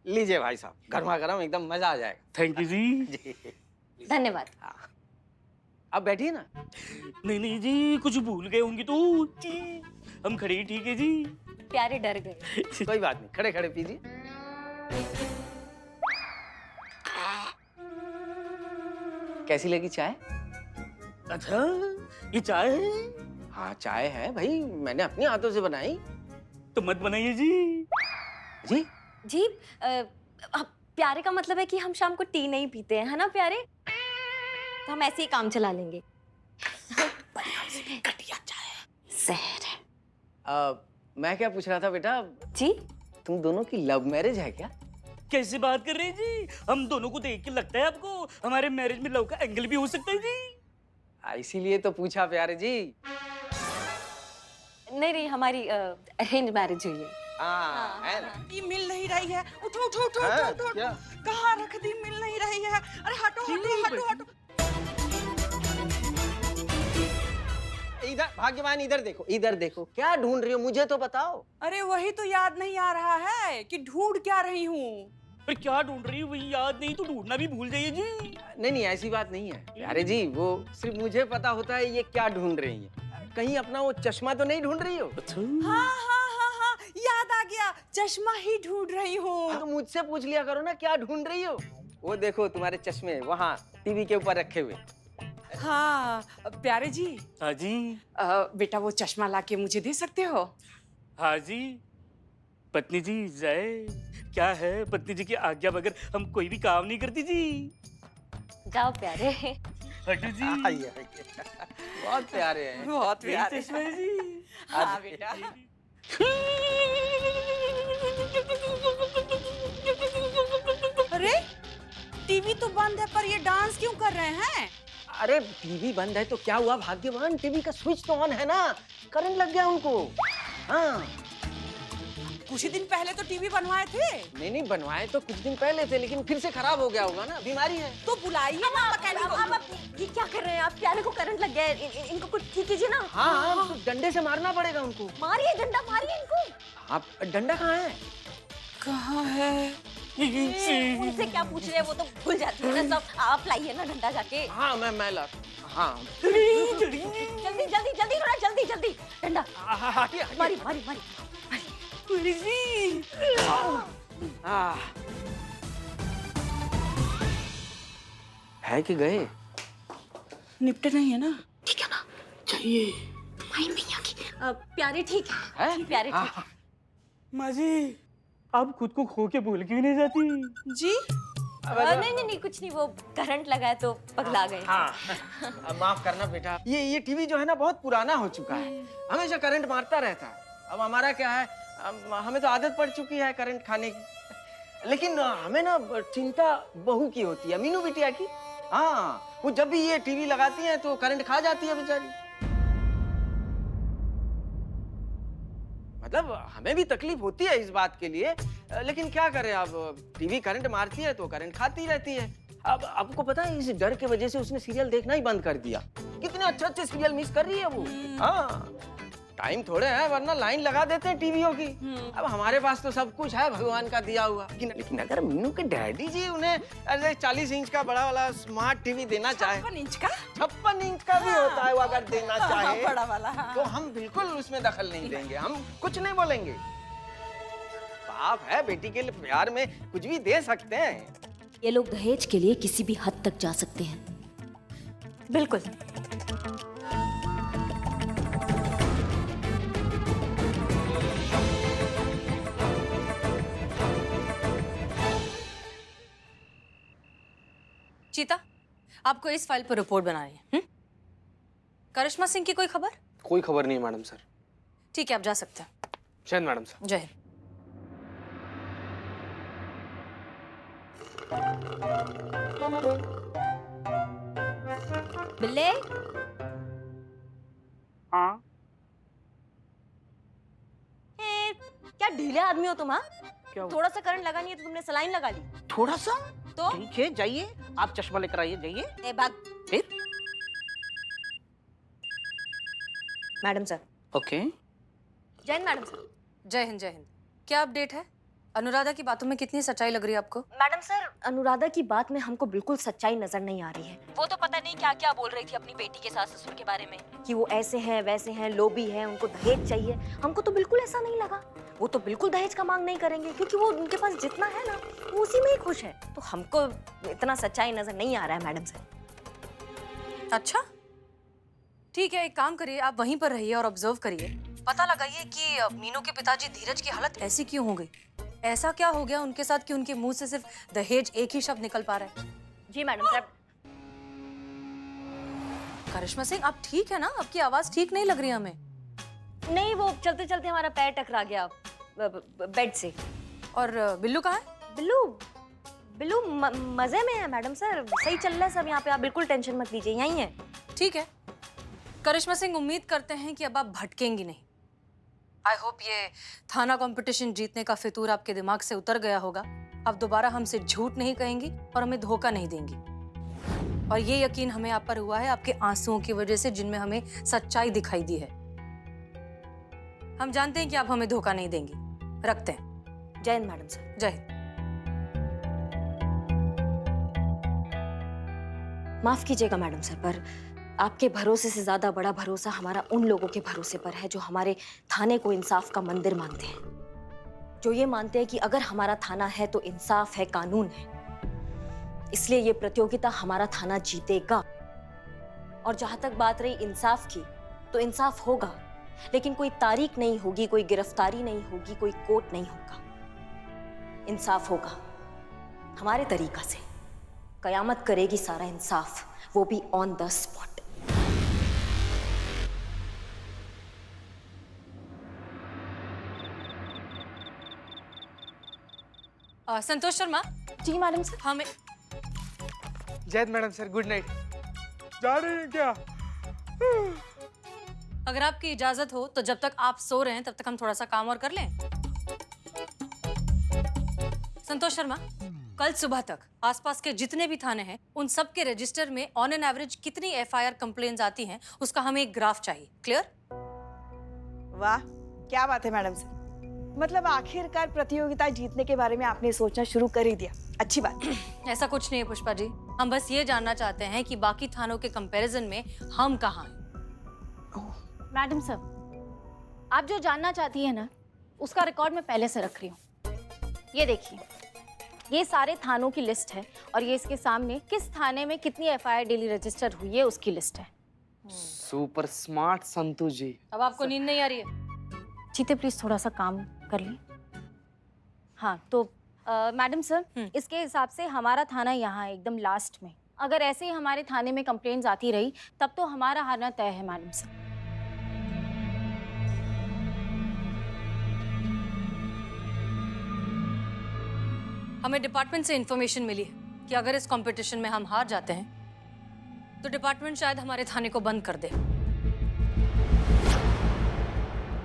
लीजिए भाई साहब, गर्मा गर्म एकदम मजा आ जाएगा। थैंक यू जी। जी। धन्यवाद। हाँ, आप बैठिए ना। नहीं नहीं जी, कुछ भूल गए होंगे तो जी। हम खड़े ही ठीक है जी। प्यारे डर गए। कोई बात नहीं, खड़े खड़े पीजिए। कैसी लगी चाय? अच्छा, ये चाय है? हाँ चाय है भाई, मैंने अपने हाथों से बनाई। तो मत बनाइए जी। जी जी प्यारे का मतलब है कि हम शाम को टी नहीं पीते हैं, है ना प्यारे? तो हम ऐसे ही काम चला लेंगे। घटिया चाय। जहर है। मैं क्या पूछ रहा था बेटा, जी तुम दोनों की लव मैरिज है क्या? कैसे बात कर रहे हैं जी? हम दोनों को देख के लगता है आपको हमारे मैरिज में लव का एंगल भी हो सकता है जी? इसीलिए तो पूछा प्यारे जी। नहीं नहीं, हमारी अरेंज मैरिज हुई है। हाँ है ना? दी मिल नहीं रही है। उठो उठो उठो हाँ, उठो उठो क्या? कहाँ रख दी? मिल नहीं रही है। अरे हटो हटो हटो हटो। इधर भाग्यवान, इधर देखो, इधर देखो, क्या ढूंढ रही हो मुझे तो बताओ। अरे वही तो याद नहीं आ रहा है कि ढूंढ क्या रही हूँ। पर क्या ढूंढ रही है वही याद नहीं तो ढूंढना भी भूल जाइए जी। नहीं नहीं, ऐसी बात नहीं है प्यारे जी, वो सिर्फ मुझे पता होता है ये क्या ढूंढ रही है। कहीं अपना वो चश्मा तो नहीं ढूंढ रही हो? अच्छा। हाँ हाँ हाँ हाँ, याद आ गया, चश्मा ही ढूंढ रही हूँ। तो मुझसे पूछ लिया करो ना क्या ढूंढ रही हो। वो देखो तुम्हारे चश्मे वहाँ टीवी के ऊपर रखे हुए। हाँ प्यारे जी, हाँ जी। बेटा वो चश्मा लाके मुझे दे सकते हो? हाँ जी। पत्नी जी जाए क्या है, पत्नी जी की आज्ञा बगैर हम कोई भी काम नहीं करती जी। जाओ प्यारे। हटो जी। आइए, आइए। बहुत प्यारे हैं। बहुत यही प्यारे। चश्मा है जी। हाँ बेटा। अरे टीवी तो बंद है पर ये डांस क्यों कर रहे हैं? अरे टीवी बंद है तो क्या हुआ भाग्यवान, टीवी का स्विच तो ऑन है ना, करंट लग गया उनको। हाँ कुछ ही दिन पहले तो टीवी बनवाए थे। नहीं नहीं, बनवाए तो कुछ दिन पहले थे लेकिन फिर से खराब हो गया होगा ना, बीमारी है। तो बुलाइए ना मैकेनिक को। अब ये क्या कर रहे हैं आप? प्यारे को करंट लग गया है, इनको कुछ ठीक कीजिए ना। हाँ हाँ, तो डंडे से मारना पड़ेगा उनको। मारिए डंडा, मारिए इनको। आप डंडा कहाँ है? कहाँ है? उनसे क्या पूछ रहे हैं, वो तो भूल जाती है ना सब। आप लाइए ना डंडा जाके। हाँ मैं ला। हाँ जल्दी जल्दी जल्दी, थोड़ा जल्दी जल्दी डंडा। हटिए मारी मारी मारी। है कि गए? निपटे नहीं है ना? ठीक है ना? चाहिए। माई मैया की प्यारे ठीक है? है? प्यारे ठीक है। माँ जी, आप खुद को खो के भूल क्यों नहीं जाती? जी नहीं नहीं नहीं, कुछ नहीं, वो करंट लगा है तो पगला गए। हाँ माफ करना बेटा, ये टीवी जो है ना बहुत पुराना हो चुका है, हमेशा करंट मारता रहता है। अब हमारा क्या है, हमें तो आदत पड़ चुकी है करंट खाने की। लेकिन हमें ना चिंता बहू की होती है, मीनू बिटिया की। हाँ वो जब भी ये टीवी लगाती है तो करंट खा जाती है बेचारी। मतलब हमें भी तकलीफ होती है इस बात के लिए, लेकिन क्या करें, अब टीवी करंट मारती है तो करंट खाती रहती है। अब आपको पता है इस डर के वजह से उसने सीरियल देखना ही बंद कर दिया। कितने अच्छे अच्छे सीरियल मिस कर रही है वो। हाँ टाइम थोड़े है वरना लाइन लगा देते हैं टीवियों की। अब हमारे पास तो सब कुछ है भगवान का दिया हुआ। लेकिन अगर मीनू के डैडी जी उन्हें ऐसे 40 इंच का बड़ा वाला स्मार्ट टीवी देना चाहे, 56 इंच का। 56 इंच का भी होता है वो, अगर देना चाहे बड़ा वाला। हाँ। तो हम बिल्कुल उसमें दखल नहीं देंगे, हम कुछ नहीं बोलेंगे। बाप है, बेटी के लिए प्यार में कुछ भी दे सकते हैं। ये लोग दहेज के लिए किसी भी हद तक जा सकते हैं। बिल्कुल। चीता, आपको इस फाइल पर रिपोर्ट बनानी है। करिश्मा सिंह की कोई खबर? कोई खबर नहीं है मैडम सर। ठीक है, आप जा सकते हैं। शायद मैडम सर। जय हिंद। बिल्ले, हाँ। क्या ढीले आदमी हो तुम? हाँ, क्या हुआ? थोड़ा सा करंट लगा नहीं है तो तुमने सलाइन लगा ली। थोड़ा सा तो ठीक है, जाइए आप चश्मा लेकर आइए, जाइए। ए भाग। फिर madam sir. Okay. Jain madam sir. जय हिंद जय हिंद। क्या अपडेट है? अनुराधा की बातों में कितनी सच्चाई लग रही है आपको? मैडम सर, अनुराधा की बात में हमको बिल्कुल सच्चाई नजर नहीं आ रही है। वो तो पता नहीं क्या क्या बोल रही थी अपनी बेटी के सास ससुर के बारे में, कि वो ऐसे हैं वैसे हैं, लोभी हैं, उनको दहेज चाहिए। हमको तो बिल्कुल ऐसा नहीं लगा। वो तो बिल्कुल दहेज का मांग नहीं करेंगे, क्योंकि वो उनके पास जितना है ना वो उसी में ही खुश है। तो हमको इतना सच्चाई नजर नहीं आ रहा है मैडम सर। अच्छा ठीक है, एक काम करिए, आप वहीं पर रहिए और ऑब्जर्व करिए। पता लगाइए कि मीनू के पिताजी धीरज की हालत ऐसी क्यों हो गई। ऐसा क्या हो गया उनके साथ कि उनके मुंह से सिर्फ दहेज एक ही शब्द निकल पा रहा है। जी मैडम साहब। करिश्मा सिंह, आप ठीक है ना? आपकी आवाज ठीक नहीं लग रही हमें। नहीं, वो चलते चलते हमारा पैर टकरा गया बेड से। और बिल्लू कहाँ है? बिल्लू बिल्लू मजे में है मैडम सर, सही चल रहा है सब यहाँ पे, आप बिल्कुल टेंशन मत लीजिए, यहीं है। ठीक है करिश्मा सिंह, उम्मीद करते हैं कि अब आप भटकेंगी नहीं। आई होप ये थाना कंपटीशन जीतने का फितूर आपके दिमाग से उतर गया होगा। अब दोबारा हमसे झूठ नहीं कहेंगी और हमें धोखा नहीं देंगी। और ये यकीन हमें आप पर हुआ है आपके आंसुओं की वजह से, जिनमें हमें सच्चाई दिखाई दी है। हम जानते हैं कि आप हमें धोखा नहीं देंगी। रखते हैं। जय हिंद मैडम सर। जय हिंद। माफ कीजिएगा मैडम सर, पर आपके भरोसे से ज्यादा बड़ा भरोसा हमारा उन लोगों के भरोसे पर है जो हमारे थाने को इंसाफ का मंदिर मानते हैं, जो ये मानते हैं कि अगर हमारा थाना है तो इंसाफ है, कानून है। इसलिए ये प्रतियोगिता हमारा थाना जीतेगा। और जहां तक बात रही इंसाफ की, तो इंसाफ होगा, लेकिन कोई तारीख नहीं होगी, कोई गिरफ्तारी नहीं होगी, कोई कोर्ट नहीं होगा। इंसाफ होगा हमारे तरीका से। कयामत करेगी सारा इंसाफ, वो भी on the spot. Santosh Sharma. जी मैडम सर। हमें जय मैडम सर, गुड नाइट। जा रहे हैं क्या? अगर आपकी इजाजत हो तो जब तक आप सो रहे हैं तब तक हम थोड़ा सा काम और कर लें। संतोष शर्मा, कल सुबह तक आसपास के जितने भी थाने हैं उन सब के रजिस्टर में ऑन एन एवरेज कितनी एफआईआर कंप्लेंट्स आती हैं, उसका हमें एक ग्राफ चाहिए। क्लियर? वाह, क्या बात है मैडम सर। मतलब आखिरकार प्रतियोगिता जीतने के बारे में आपने सोचना शुरू कर ही दिया। अच्छी बात। ऐसा कुछ नहीं है पुष्पा जी, हम बस ये जानना चाहते हैं कि बाकी थानों के कंपैरिजन में हम कहाँ हैं। मैडम सर, आप जो जानना चाहती है ना, उसका रिकॉर्ड मैं पहले से रख रही हूँ। ये देखिए, ये सारे थानों की लिस्ट है और ये इसके सामने किस थाने में कितनी एफआईआर डेली रजिस्टर हुई है उसकी लिस्ट है। सुपर स्मार्ट संतू जी। अब आपको नींद नहीं आ रही है? जीते प्लीज थोड़ा सा काम कर लें। हाँ तो मैडम सर, इसके हिसाब से हमारा थाना यहाँ है एकदम लास्ट में। अगर ऐसे ही हमारे थाने में कंप्लेंट्स आती रही तब तो हमारा हारना तय है मैडम सर। हमें डिपार्टमेंट से इंफॉर्मेशन मिली है कि अगर इस कंपटीशन में हम हार जाते हैं तो डिपार्टमेंट शायद हमारे थाने को बंद कर दे।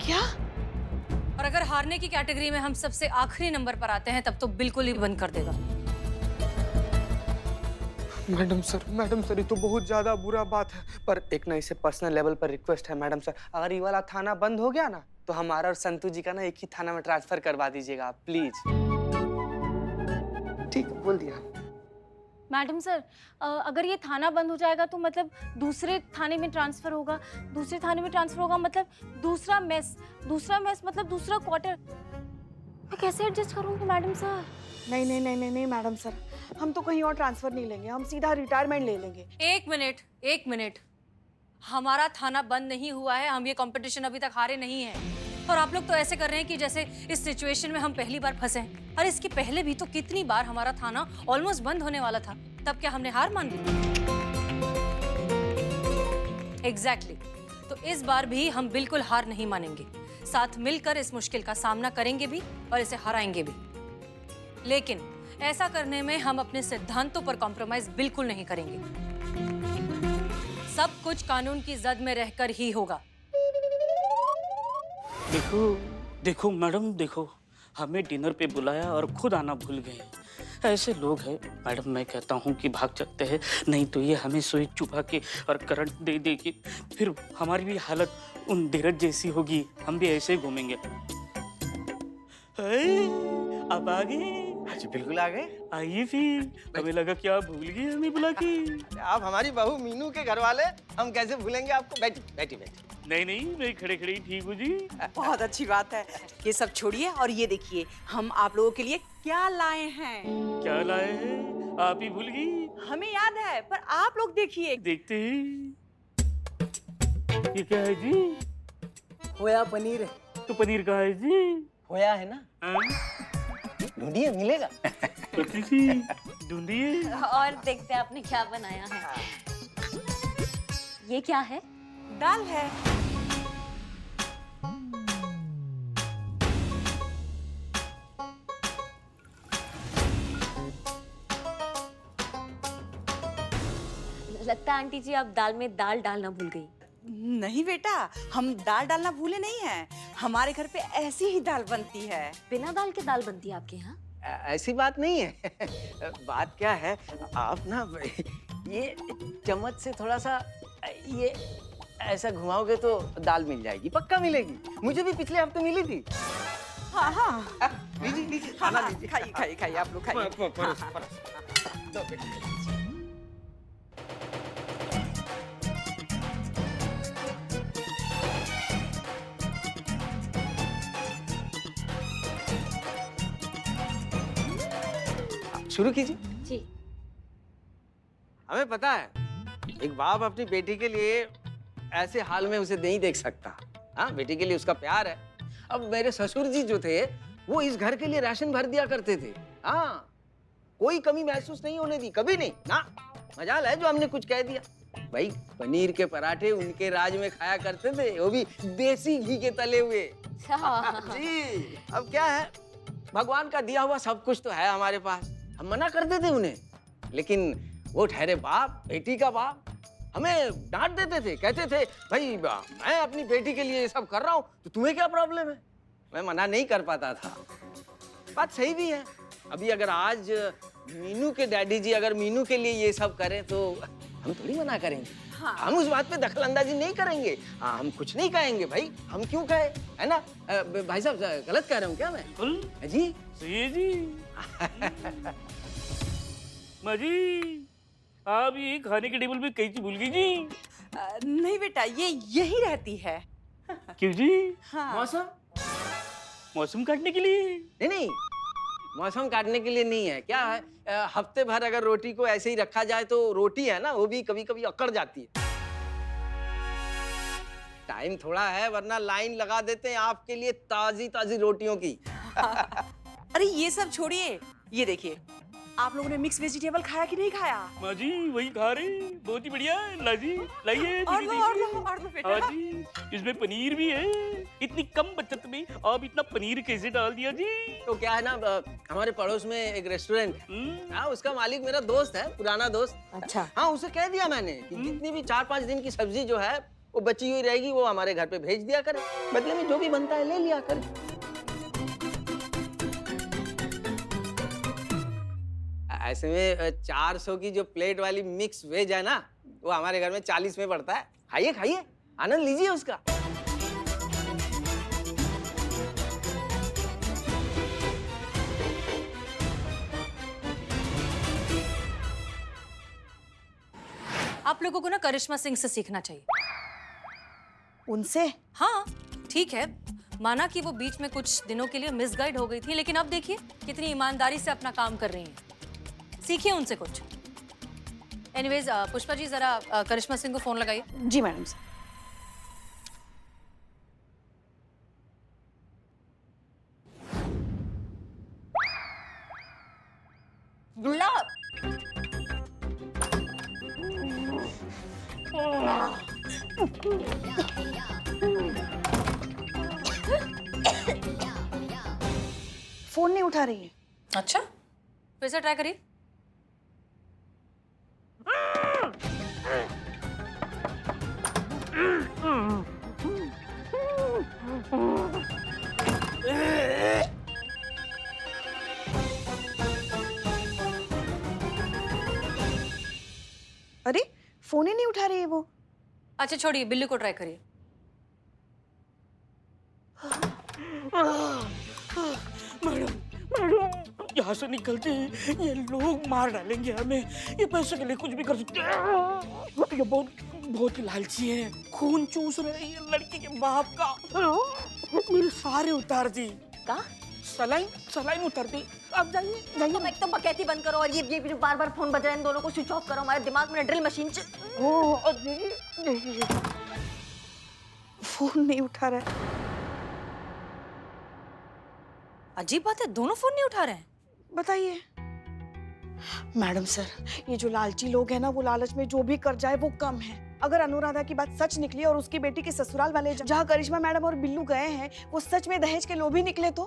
क्या? और अगर हारने की कैटेगरी में हम सबसे आखिरी नंबर पर आते हैं तब तो बिल्कुल ही बंद कर देगा। मैडम सर, ये तो बहुत ज्यादा बुरा बात है। पर एक ना इसे पर्सनल लेवल पर रिक्वेस्ट है मैडम सर, अगर ये वाला थाना बंद हो गया ना तो हमारा और संतू जी का ना एक ही थाना में ट्रांसफर करवा दीजिएगा आप, प्लीज। ठीक है, बोल दिया। मैडम सर, अगर ये थाना बंद हो जाएगा तो मतलब दूसरे थाने में ट्रांसफर होगा, दूसरे थाने में ट्रांसफर होगा मतलब दूसरा मेस मतलब दूसरा क्वार्टर। मैं कैसे एडजस्ट करूंगी मैडम सर? नहीं मैडम सर, हम तो कहीं और ट्रांसफर नहीं लेंगे, हम सीधा रिटायरमेंट ले लेंगे। एक मिनट, हमारा थाना बंद नहीं हुआ है, हम ये कंपटीशन अभी तक हारे नहीं हैं। और आप लोग तो ऐसे कर रहे हैं कि जैसे इस सिचुएशन में हम पहली बार फंसे हैं। अरे इसके पहले भी तो कितनी बार हमारा थाना ऑलमोस्ट बंद होने वाला था, तब क्या हमने हार मान ली? एग्जैक्टली। तो इस बार भी हम बिल्कुल हार नहीं मानेंगे, साथ मिलकर इस मुश्किल का सामना करेंगे भी और इसे हराएंगे भी। लेकिन ऐसा करने में हम अपने सिद्धांतों पर कॉम्प्रोमाइज बिल्कुल नहीं करेंगे। सब कुछ कानून की जद में रहकर ही होगा। देखो मैडम, देखो हमें डिनर पे बुलाया और खुद आना भूल गए। ऐसे लोग हैं मैडम, मैं कहता हूँ कि भाग सकते हैं, नहीं तो ये हमें सुई चुभा के और करंट दे दे के फिर हमारी भी हालत उन धीरज जैसी होगी, हम भी ऐसे ही घूमेंगे। आप आ गए? हाँ जी बिल्कुल आ गए। आइए फिर। हमें लगा कि आप भूल गए हमें बुला के। आप हमारी बहू मीनू के घर वाले, हम कैसे भूलेंगे आपको। बैठी बैठी बैठी। नहीं मैं खड़े खड़े ही ठीक हूँ जी। बहुत अच्छी बात है। ये सब छोड़िए और ये देखिए हम आप लोगों के लिए क्या लाए हैं। क्या लाए हैं? आप ही भूल गई। हमें याद है पर आप लोग देखिए। देखते हैं। ये क्या है जी? खोया पनीर है। तो पनीर कहाँ है जी? खोया है ना, हाँ? ढूंढिए मिलेगा। पति जी ढूंढिए। और देखते हैं आपने क्या बनाया है। ये क्या है? दाल है। लगता है आंटी जी आप दाल में दाल डालना भूल गई। नहीं बेटा, हम दाल डालना भूले नहीं हैं। हमारे घर पे ऐसी ही दाल बनती है। बिना दाल के दाल बनती है आपके यहाँ? ऐसी बात नहीं है। बात क्या है, आप ना ये चम्मच से थोड़ा सा ये ऐसा घुमाओगे तो दाल मिल जाएगी, पक्का मिलेगी। मुझे भी पिछले हफ्ते मिली थी। हाँ हाँ लीजिए लीजिए, हाँ खाना हाँ, लीजिए। खाइए खाइए खाइए, आप लोग खाइए। परस, परस। दो बेटी। शुरू कीजिए। जी। हमें पता है एक बाप अपनी बेटी के लिए ऐसे हाल में उसे नहीं देख सकता। हाँ, बेटी के लिए उसका प्यार है। अब मेरे ससुर जी जो थे वो इस घर के लिए राशन भर दिया करते थे। हाँ, कोई कमी महसूस नहीं होने दी, कभी नहीं ना। मजाल है जो हमने कुछ कह दिया। भाई पनीर के पराठे उनके राज में खाया करते थे, वो भी देसी घी के तले हुए। जी, अब क्या है, भगवान का दिया हुआ सब कुछ तो है हमारे पास। हम मना करते थे उन्हें, लेकिन वो ठहरे बाप, बेटी का बाप, हमें डांट देते थे। कहते थे भाई मैं अपनी बेटी के लिए ये सब कर रहा हूँ तो तुम्हें क्या प्रॉब्लम है। मैं मना नहीं कर पाता था। बात सही भी है। अभी अगर आज मीनू के डैडी जी अगर मीनू के लिए ये सब करें तो हम थोड़ी मना करेंगे। हाँ। हम उस बात पे दखल अंदाजी नहीं करेंगे। हाँ, हम कुछ नहीं कहेंगे भाई, हम क्यों कहे, है ना। भाई साहब गलत कह रहा हूँ क्या मैं? जी सही है जी। माँ जी आप ये खाने के टेबल पे कई चीज भूल गई जी। नहीं बेटा, ये यही रहती है। क्यों जी? हाँ। मौसम मौसम काटने के लिए? नहीं, मौसम काटने के लिए नहीं है। क्या है, हफ्ते भर अगर रोटी को ऐसे ही रखा जाए तो रोटी है ना वो भी कभी कभी अकड़ जाती है। टाइम थोड़ा है, वरना लाइन लगा देते हैं आपके लिए ताजी ताजी रोटियों की। अरे ये सब छोड़िए, ये देखिए आप लोगों ने मिक्स वेजिटेबल खाया कि नहीं खाया? माँ जी वही खा रहे, बहुत ही बढ़िया। लाइए और लो बेटा। हाँ जी, इसमें पनीर भी है। इतनी कम बचत में आप इतना पनीर कैसे डाल दिया जी? तो क्या है ना, हमारे पड़ोस में एक रेस्टोरेंट, हाँ उसका मालिक मेरा दोस्त है, पुराना दोस्त। अच्छा। हाँ, उसे कह दिया मैंने कि जितनी भी 4-5 दिन की सब्जी जो है वो बची हुई रहेगी, वो हमारे घर पे भेज दिया करे, बदले में जो भी बनता है ले लिया करे। ऐसे में 400 की जो प्लेट वाली मिक्स वेज है ना, वो हमारे घर में 40 में पड़ता है। खाइए खाइए, आनंद लीजिए उसका। आप लोगों को ना करिश्मा सिंह से सीखना चाहिए। उनसे? हाँ ठीक है, माना कि वो बीच में कुछ दिनों के लिए मिसगाइड हो गई थी, लेकिन अब देखिए कितनी ईमानदारी से अपना काम कर रही हैं। सीखिए उनसे कुछ। एनीवेज पुष्पा जी जरा करिश्मा सिंह को फोन लगाइए। जी मैडम साहब। गुलाब, फोन नहीं उठा रही है। अच्छा, फिर से ट्राई करिए। अरे फोन ही नहीं उठा रही है वो। अच्छा छोड़िए, बिल्ली को ट्राई करिए। मैडम मैडम यहाँ से निकलते ही ये लोग मार डालेंगे हमें। ये पैसे के लिए कुछ भी कर सकते हैं। ये बहुत ही लालची है, खून चूस रहे हैं ये लड़की के बाप का। मेरे सारे उतार दी। का सलाइन उतार दी। आप जाइए जाइए। तुम एक तो बकैती बंद करो और ये बार-बार फोन बज रहा है, इन दोनों को स्विच ऑफ करो। हमारे दिमाग में ड्रिल मशीन फोन नहीं उठा रहा है। अजीब बात है, दोनों फोन नहीं उठा रहे हैं। बताइए मैडम सर, ये जो लालची लोग हैं ना, वो लालच में जो भी कर जाए वो कम है। अगर अनुराधा की बात सच निकली और उसकी बेटी के ससुराल वाले जहाँ करिश्मा मैडम और बिल्लू गए हैं वो सच में दहेज के लोभी निकले तो,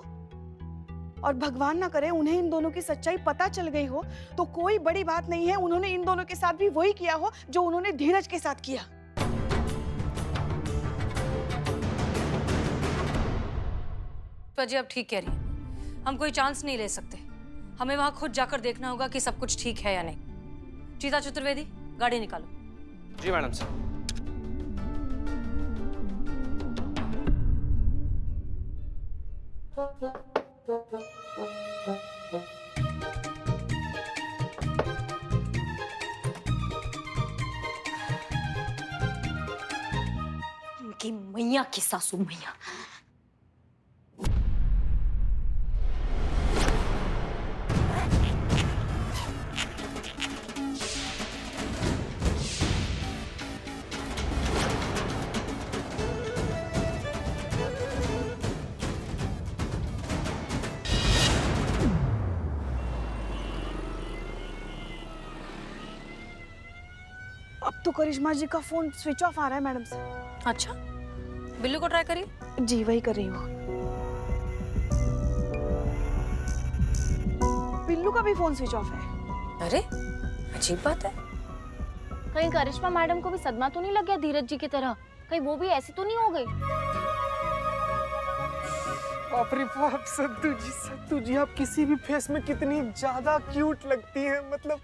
और भगवान ना करे उन्हें इन दोनों की सच्चाई पता चल गई हो तो कोई बड़ी बात नहीं है, उन्होंने इन दोनों के साथ भी वही किया हो जो उन्होंने धीरज के साथ किया। जी आप ठीक कह रही हैं, हम कोई चांस नहीं ले सकते। हमें वहां खुद जाकर देखना होगा कि सब कुछ ठीक है या नहीं। चीता चतुर्वेदी, गाड़ी निकालो। जी मैडम सर। इनकी मैया की सासू मैया। अब तो करिश्मा जी का फोन स्विच ऑफ आ रहा है मैडम सर। अच्छा, बिल्लू को ट्राई करिए। जी वही कर रही हूँ। बिल्लू का भी फोन स्विच ऑफ है। अरे अजीब बात है। कहीं करिश्मा मैडम को भी सदमा तो नहीं लग गया धीरज जी की तरह? कहीं वो भी ऐसी तो नहीं हो गई? बाप रे बाप, सत्तू जी आप किसी भी फेस में कितनी ज्यादा क्यूट लगती हैं। मतलब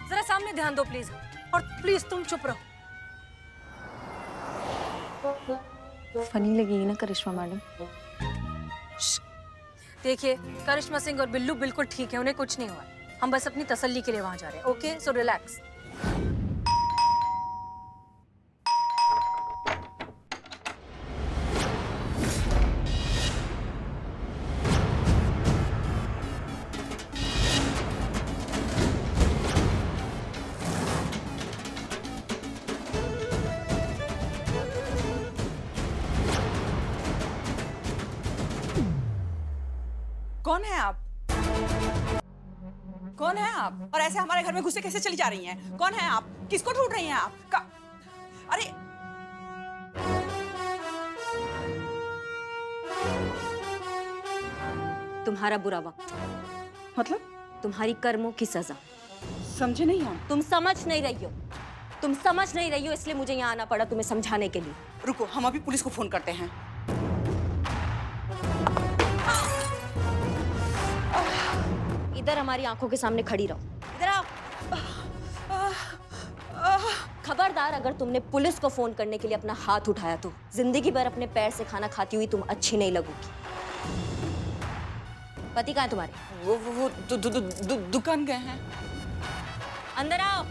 जरा सामने ध्यान दो प्लीज, और प्लीज तुम चुप रहो। फनी लगेगी ना करिश्मा मैडम? देखिए, करिश्मा सिंह और बिल्लू बिल्कुल ठीक है, उन्हें कुछ नहीं हुआ। हम बस अपनी तसल्ली के लिए वहां जा रहे हैं। Okay, so relax. कौन है आप? कौन है आप? और ऐसे हमारे घर में घुसे कैसे चली जा रही हैं? कौन है आप? किसको ढूंढ रही हैं आप? अरे तुम्हारा बुरा वक्त, मतलब तुम्हारी कर्मों की सजा। समझे नहीं हम। तुम समझ नहीं रही हो, तुम समझ नहीं रही हो, इसलिए मुझे यहाँ आना पड़ा तुम्हें समझाने के लिए। रुको, हम अभी पुलिस को फोन करते हैं। इधर हमारी आंखों के सामने खड़ी रहो। इधर आओ। खबरदार, अगर तुमने पुलिस को फोन करने के लिए अपना हाथ उठाया तो जिंदगी भर अपने पैर से खाना खाती हुई तुम अच्छी नहीं लगोगी। पति कहाँ है तुम्हारे? वो दुकान गए हैं। अंदर आओ।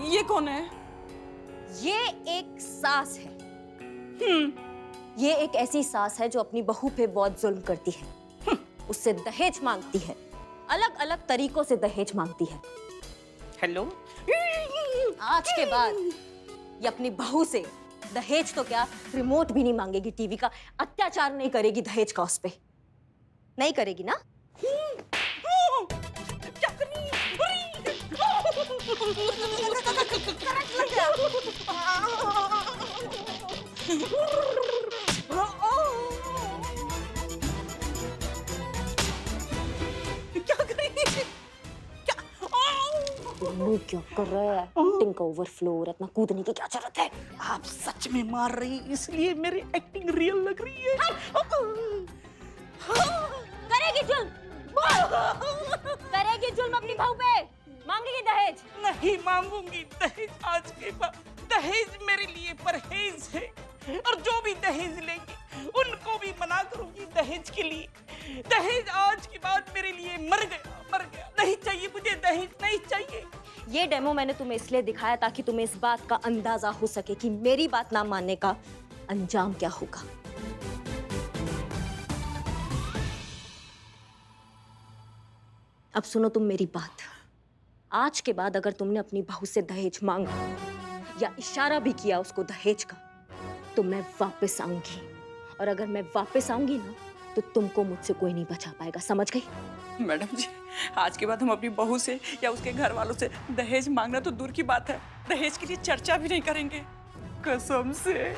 ये कौन है? ये एक सास है। ये एक ऐसी सास है जो अपनी बहू पे बहुत जुल्म करती है, उससे दहेज मांगती है, अलग अलग तरीकों से दहेज मांगती है। हेलो, आज के बाद ये अपनी बहू से दहेज तो क्या, रिमोट भी नहीं मांगेगी, टीवी का अत्याचार नहीं करेगी दहेज का उस पे। नहीं करेगी ना? क्या कर रहा है? एक्टिंग का ओवरफ्लो, इतना कूदने की क्या जरूरत है? आप सच में मार रही, इसलिए मेरी एक्टिंग रियल लग रही है। करेगी जुल्म, करेगी जुल्म अपनी बहू पे। मांगेगी दहेज? नहीं मांगूंगी दहेज आज के बाद। दहेज मेरे लिए परहेज है, और जो भी दहेज लेंगे उनको भी मना करूंगी दहेज के लिए। दहेज आज के बाद मेरे लिए मर गया, मर गया। नहीं चाहिए मुझे दहेज, नहीं चाहिए। ये डेमो मैंने तुम्हें इसलिए दिखाया ताकि तुम्हें इस बात का अंदाजा हो सके कि मेरी बात ना मानने का अंजाम क्या होगा। अब सुनो तुम मेरी बात। आज के बाद अगर तुमने अपनी बहू से दहेज मांगा या इशारा भी किया उसको दहेज का, तो मैं वापस आऊंगी, और अगर मैं वापस आऊंगी ना तो तुमको मुझसे कोई नहीं बचा पाएगा, समझ गई? मैडम जी, आज के बाद हम अपनी बहू से या उसके घर वालों से दहेज मांगना तो दूर की बात है, दहेज के लिए चर्चा भी नहीं करेंगे, कसम से।